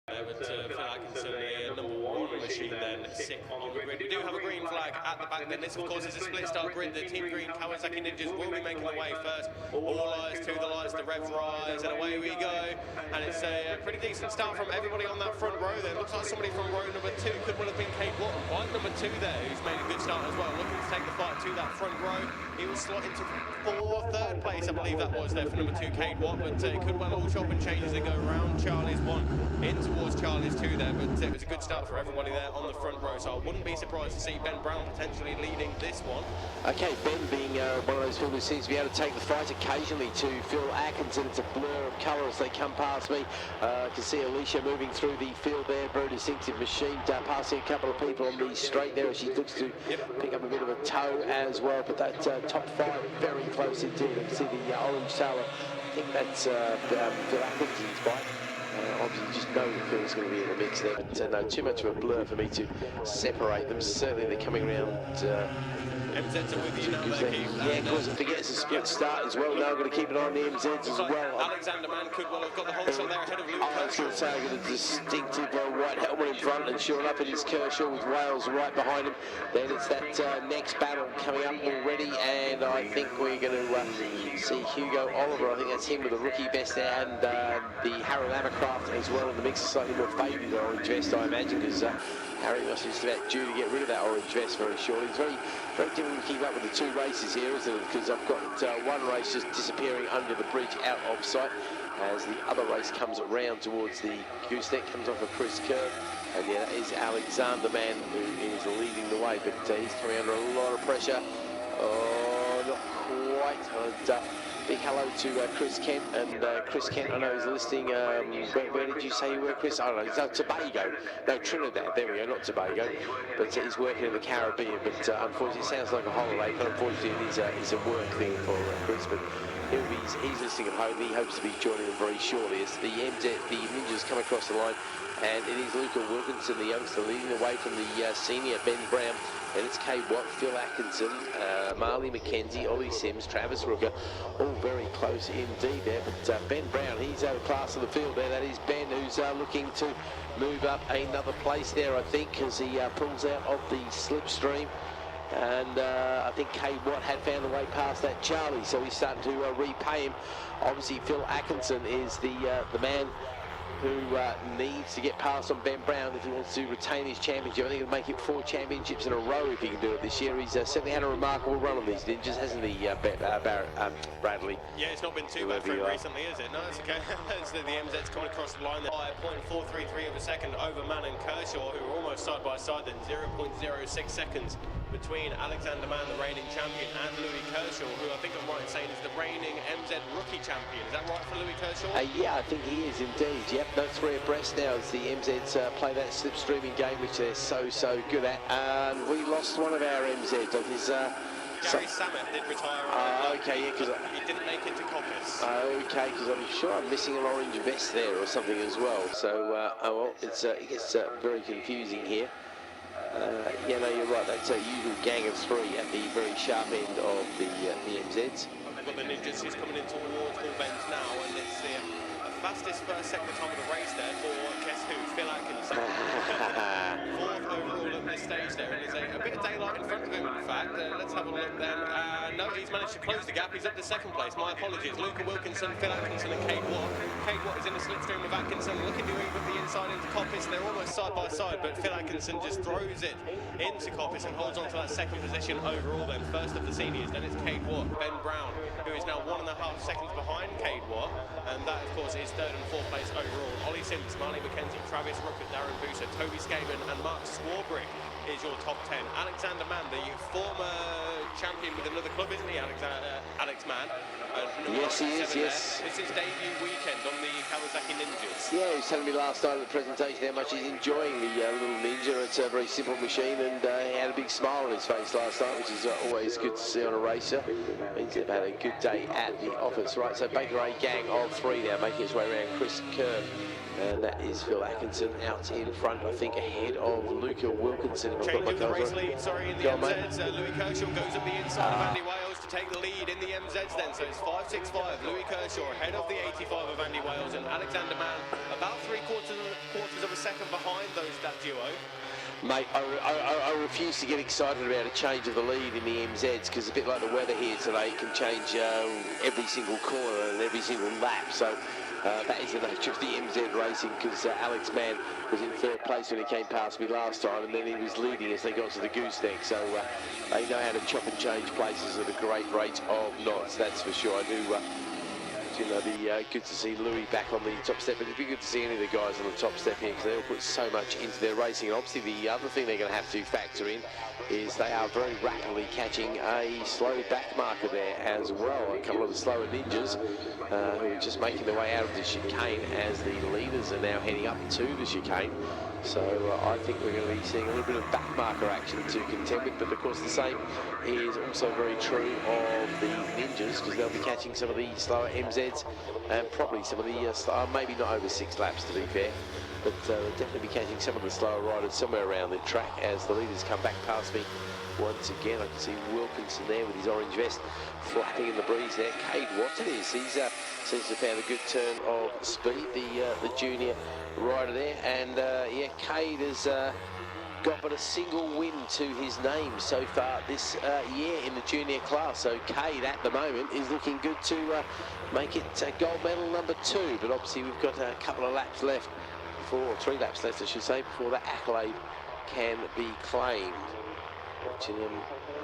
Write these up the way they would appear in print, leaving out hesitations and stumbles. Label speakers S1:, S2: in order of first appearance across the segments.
S1: But Phil Atkinson, the #1 machine then, sick on the grid. We do have a green flag at the back then. This, of course, is a split-start grid. The Team Green Kawasaki Ninjas will be making the way first. All eyes to the lights, the revs rise, and away we go. And it's a pretty decent start from everybody on that front row there. Looks like somebody from row number 2 could well have been Kate Watt. White number 2 there, who's made a good start as well, looking to take the fight to that front row. He was slotted into third place, I believe that was there for number 2, Kate Watt, but it could well all chop and change as they go round Charlie's 1 in towards Charlie's 2 there, but it was a good start for everybody there on the front row, so I wouldn't be surprised to see Ben Brown potentially leading this one.
S2: Okay, Ben being one of those people who seems to be able to take the fight occasionally to Phil Atkinson. It's a blur of colour as they come past me. I can see Alicia moving through the field there, very distinctive machine, passing a couple of people on the straight there as she looks to pick up a bit of a toe as well, but that top 5 very close indeed. You can see the orange tail. I think that's Phil Atkinson's bike. Obviously, you just know that Phil's going to be in the mix there, but no, too much of a blur for me to separate them. Certainly, they're coming around.
S1: MZs are with you now, Keith.
S2: Yeah, of course, I forget it's a split start as well. Now, I've got to keep an eye on the MZs as well.
S1: Alexander Mann could well have got the whole shot there ahead of Luke
S2: I was going to say, I've got a distinctive white helmet in front, and sure enough, it is Kershaw with Wales right behind him. Then it's that next battle coming up already, and I think we're going to see Hugo Oliver. I think that's him with the rookie vest there, and the Harry Lammercraft as well in the mix. Slightly more faded orange vest, I imagine, because Harry was just about due to get rid of that orange vest very shortly. It's very difficult to keep up with the 2 races here, isn't it? Because I've got one race just disappearing under the bridge out of sight as the other race comes around towards the gooseneck, comes off a Chris curve. And yeah, that is Alexander Mann who is leading the way, but he's coming under a lot of pressure. Oh, not quite. Big hello to Chris Kent, and Chris Kent, I know he's listening. Where did you say you were, Chris? I don't know, it's Tobago. No, Trinidad, there we go, not Tobago. But he's working in the Caribbean, but unfortunately it sounds like a holiday, but unfortunately it's a work thing for Chris. But he's listening at home. He hopes to be joining them very shortly as the Ninjas come across the line. And it is Luca Wilkinson, the youngster, leading the way from the senior Ben Brown. And it's Kate Watt, Phil Atkinson, Marley McKenzie, Ollie Sims, Travis Rooker, all very close indeed there. But Ben Brown, he's out of class of the field there. That is Ben, who's looking to move up another place there, I think, as he pulls out of the slipstream. And I think Kate Watt had found a way past that Charlie, so he's starting to repay him. Obviously, Phil Atkinson is the man who needs to get past on Ben Brown if he wants to retain his championship. I think he'll make it 4 championships in a row if he can do it this year. He's certainly had a remarkable run on these Ninjas, hasn't he, Bradley?
S1: Yeah, it's not been too bad for him recently, is it? No, it's okay. It's the MZs coming across the line there by 0.433 of a second over Mann and Kershaw, who are almost side by side then, 0.06 seconds between Alexander Mann, the reigning champion, and Louis Kershaw, who I think I'm right in saying is the reigning MZ rookie champion. Is that right for Louis Kershaw?
S2: Yeah, I think he is indeed. Yep, no 3 abreast now as the MZs play that slipstreaming game, which they're so good at. And we lost one of our MZs.
S1: Gary Samet did retire.
S2: Okay, yeah, because
S1: he didn't make it to Caucus.
S2: Okay, because I'm sure I'm missing an orange vest there or something as well. So, well, it gets very confusing here. Yeah, no, you're right. That's a usual gang of 3 at the very sharp end of the MZs.
S1: They've got the Ninjas who's coming in towards All Bends now, and it's the fastest first second time of the race there for guess who? Phil Atkinson. 4th overall at this stage there, and there's a bit of daylight in front of him, in fact. Let's have a look then. No, he's managed to close the gap. He's up to 2nd place. My apologies. Luca Wilkinson, Phil Atkinson, and Kate Watt. Kate Watt is in the slipstream with Atkinson, looking to move up the inside into Coppice. They're almost side by side, but Phil Atkinson just throws it into Coppice and holds on to that 2nd position overall then. First of the seniors, then it's Kate Watt. Ben Brown, who is now 1.5 seconds behind Kate Watt, and that, of course, is 3rd and 4th place overall. Ollie Sims, Marley McKenzie, Travis Rooker, Darren Booser, Toby Skaven, and Mark Swarbrick is your top 10. Alexander Mann, the former champion with another club, isn't he, Alex Mann?
S2: Yes, he is, yes.
S1: It's his debut weekend on the Kawasaki Ninjas.
S2: Yeah, he was telling me last night at the presentation how much he's enjoying the little Ninja. It's a very simple machine, and he had a big smile on his face last night, which is always good to see on a racer. Means they've had a good day at the office. Right, so Baker A gang of 3 now, making his way around Chris Kerr. And that is Phil Atkinson out in front, I think, ahead of Luca Wilkinson.
S1: Change of the race lead, sorry, in the MZs. Louis Kershaw goes up the inside of Andy Wales to take the lead in the MZs then. So it's 5.65. Louis Kershaw ahead of the 85 of Andy Wales, and Alexander Mann about 3/4 of second behind that duo.
S2: Mate, I refuse to get excited about a change of the lead in the MZs, because a bit like the weather here today, it can change every single corner and every single lap. So that is the nature of the MZ racing, because Alex Mann was in third place when he came past me last time, and then he was leading as they got to the gooseneck. So they know how to chop and change places at a great rate of knots, that's for sure. I do. Be good to see Louis back on the top step, but it'd be good to see any of the guys on the top step here, because they all put so much into their racing. And obviously the other thing they're going to have to factor in is they are very rapidly catching a slow back marker there as well. A couple of the slower ninjas who are just making their way out of the chicane as the leaders are now heading up to the chicane. So I think we're going to be seeing a little bit of back marker action to contend with, but of course the same is also very true of the ninjas, because they'll be catching some of the slower MZs and probably some of the maybe not over 6 laps to be fair, but they'll definitely be catching some of the slower riders somewhere around the track as the leaders come back past me once again. I can see Wilkinson there with his orange vest flapping in the breeze there. Cade Watson is, he's seems to have found a good turn of speed, the junior rider there, and yeah, Cade has got but a single win to his name so far this year in the junior class. So Cade at the moment is looking good to make it gold medal number 2, but obviously we've got a couple of laps left, 3 laps left I should say, before that accolade can be claimed. Watching him.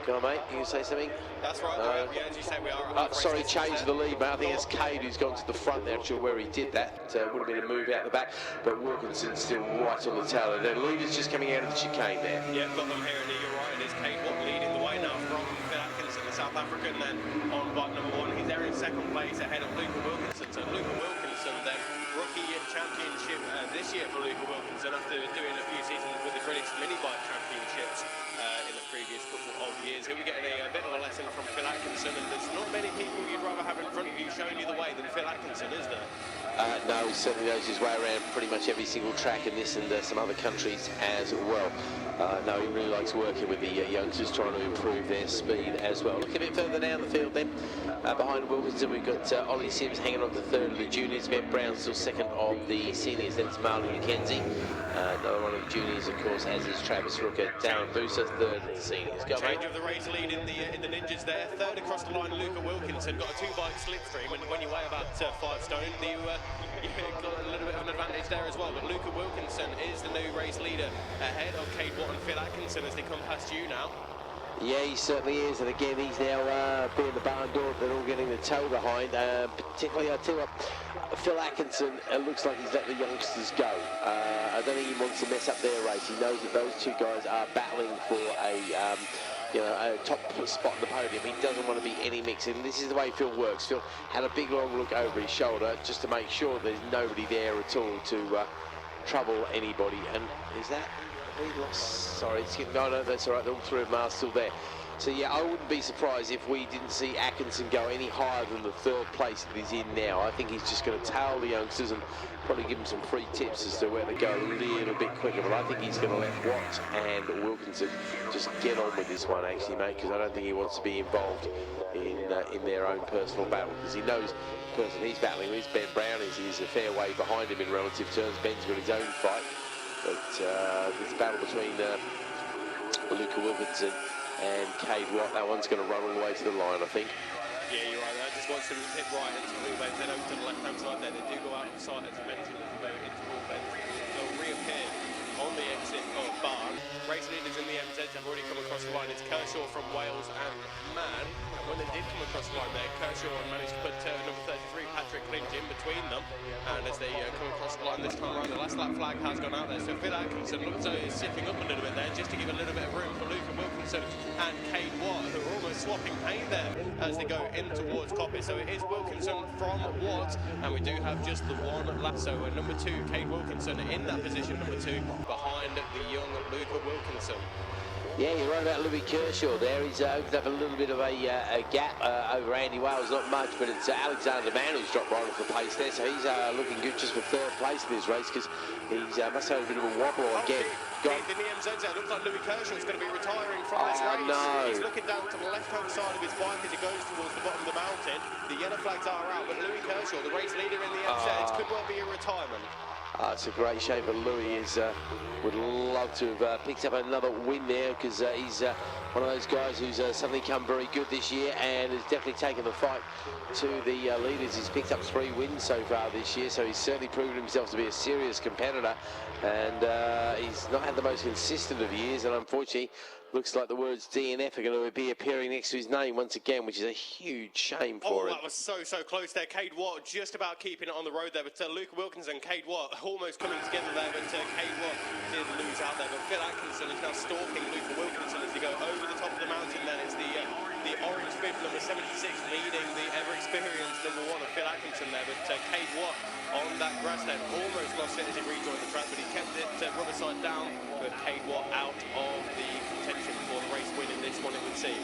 S2: Go on, mate, you can say something?
S1: That's right, yeah, as you say, we are...
S2: sorry, change the lead, mate. I think it's Cade who's gone to the front there. Not sure where he did that. Would have been a move out the back, but Wilkinson's still right on the tail. The leader's just coming out of the chicane there.
S1: Yeah, got them here, and you're right, it is Cade Watt leading the way now from Phil Atkinson, the South African, then on bike number 1. He's there in second place ahead of Luca Wilkinson. So Luca Wilkinson, then rookie championship this year for Luca Wilkinson, after doing a few seasons with the British mini bike championships in the previous couple of years. He'll be getting a bit of a lesson from Phil Atkinson, and there's not many people you'd rather have in front of you showing you the way than Phil Atkinson, is there?
S2: No, he certainly knows his way around pretty much every single track in this and some other countries as well. No, he really likes working with the youngsters, trying to improve their speed as well. Look a bit further down the field then. Behind Wilkinson, we've got Ollie Sims hanging on to third of the juniors. Ben Brown still second of the seniors. Then it's Marley McKenzie. Another one of the juniors, of course, as is Travis Rooker. Darren Booser, third of the seniors. Go,
S1: Change of the race lead in the ninjas there. Third across the line, Luca Wilkinson. Got a 2-bike slipstream, and when you weigh about 5 stone, you've got a little bit of an advantage there as well. But Luca Wilkinson is the new race leader ahead of Cade Watt and Phil Atkinson as they come past you now.
S2: Yeah, he certainly is, and again he's now being the barn door. They're all getting the toe behind, particularly I tell you what, Phil Atkinson, it looks like he's let the youngsters go. I don't think he wants to mess up their race. He knows that those 2 guys are battling for a top spot in the podium. He doesn't want to be any mixing. This is the way Phil works. Phil had a big long look over his shoulder just to make sure there's nobody there at all to trouble anybody. And is that... we lost, sorry, no, that's all right, all 3 of them are still there. So yeah, I wouldn't be surprised if we didn't see Atkinson go any higher than the 3rd place that he's in now. I think he's just going to tail the youngsters and probably give them some free tips as to where to go a little bit quicker. But I think he's going to let Watt and Wilkinson just get on with this one, actually, mate, because I don't think he wants to be involved in their own personal battle, because he knows the person he's battling with, Ben Brown, is a fair way behind him in relative terms. Ben's got his own fight. But this battle between Luca Wilkinson and Cade Watt, that one's going to run all the way to the line, I think.
S1: Yeah, you're right. Just wants to hit right into Blue Bends, then over to the left-hand side there. They do go out of sight, as you mentioned, as they go into Blue Bends. They'll reappear on the exit of Barn. Race leaders in the MZs have already come across the line. It's Kershaw from Wales and Mann. And when they did come across the line there, Kershaw managed to put number 33, Patrick Clinch, in between them. And as they come across the line this time around, the last lap flag has gone out there. So Phil Atkinson looks like he's sitting up a little bit there, just to give a little bit of room for Luca Wilkinson and Cade Watt, who are almost swapping paint there as they go in towards Coppet. So it is Wilkinson from Watt, and we do have just the 1 lap. So number 2, Cade Wilkinson, in that position, number 2, behind the young Luca Wilkinson.
S2: Yeah, you're right about Louis Kershaw there. He's opened up a little bit of a gap over Andy Wales, not much, but it's Alexander Mann who's dropped right off the pace there, so he's looking good just for 3rd place in this race, because he's must have a bit of a wobble again.
S1: In the MZs, it looks like Louis Kershaw's going to be retiring from this race.
S2: No.
S1: He's looking down to the left-hand side of his bike as he goes towards the bottom of the mountain. The yellow flags are out, but Louis Kershaw, the race leader in the MZs, could well be a retirement.
S2: It's a great shame, but Louis would love to have picked up another win there, because he's one of those guys who's suddenly come very good this year and has definitely taken the fight to the leaders. He's picked up 3 wins so far this year, so he's certainly proven himself to be a serious competitor, and he's not had the most consistent of years, and unfortunately looks like the words DNF are going to be appearing next to his name once again, which is a huge shame for him.
S1: That was so close there. Cade Watt just about keeping it on the road there, but Luca Wilkinson, Cade Watt almost coming together there, but Cade Watt did lose out there. But Phil Atkinson is now stalking Luca Wilkinson as they go over the top of the mountain. Then it's the orange bib, number 76, leading the ever-experienced number 1 of Phil Atkinson there. But Cade Watt on that grass then almost lost it as he rejoined the track, but he kept it rubber side down. But Cade Watt out of the contention for the race win in this one, it would seem.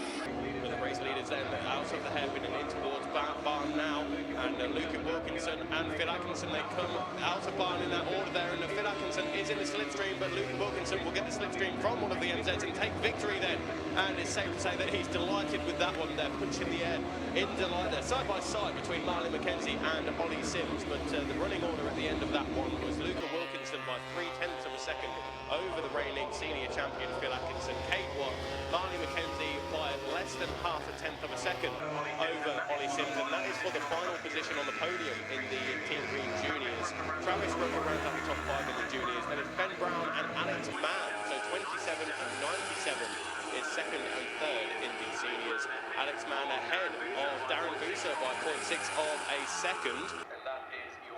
S1: But the race leaders then out of the hairpin and in towards Barn now, and Luca Wilkinson and Phil Atkinson, they come out of Barn in that order there, and Phil Atkinson is in the slipstream, but Luca Wilkinson will get the slipstream from one of the MZs and take victory then, and it's safe to say that he's delighted with that one there, punch in the air in delight there, side by side between Marley McKenzie and Ollie Sims. But the running order at the end of that one was Luca Wilkinson by 0.3 of a second over the reigning senior champion Phil Atkinson. Cade Watt, Marley McKenzie by less than 0.5 of a second over Ollie Sims, and that is for the final position on the podium in the Team Green Juniors. Travis Rucker rounds out the top 5 in the juniors, then it's Ben Brown and Alex Mann, so 27 and 97 is second and third in the seniors. Alex Mann ahead of Darren Booser by 0.6 of a second.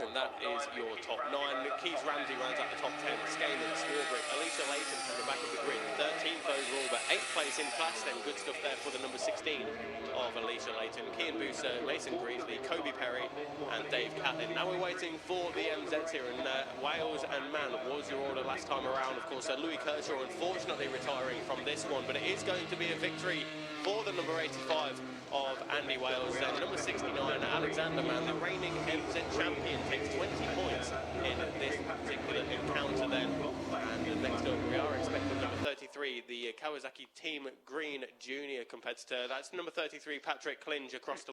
S1: And that is your top 9. Keys Ramsey rounds out the top 10. Scaman, Swarbrick, Alicia Layton from the back of the grid. 13th overall, but 8th place in class then. Good stuff there for the number 16 of Alicia Layton. Kian Booser, Mason Greasley, Kobe Perry and Dave Catlin. Now we're waiting for the MZs here, and Wales and Man was your order last time around. Of course, Louis Kershaw unfortunately retiring from this one, but it is going to be a victory for the number 85 of Andy Wales. Number 69, Alexander Mann, the reigning MZ champion, takes 20 points in this particular encounter then. And next up, we are expecting number 33, the Kawasaki Team Green Junior competitor. That's number 33, Patrick Klinge, across the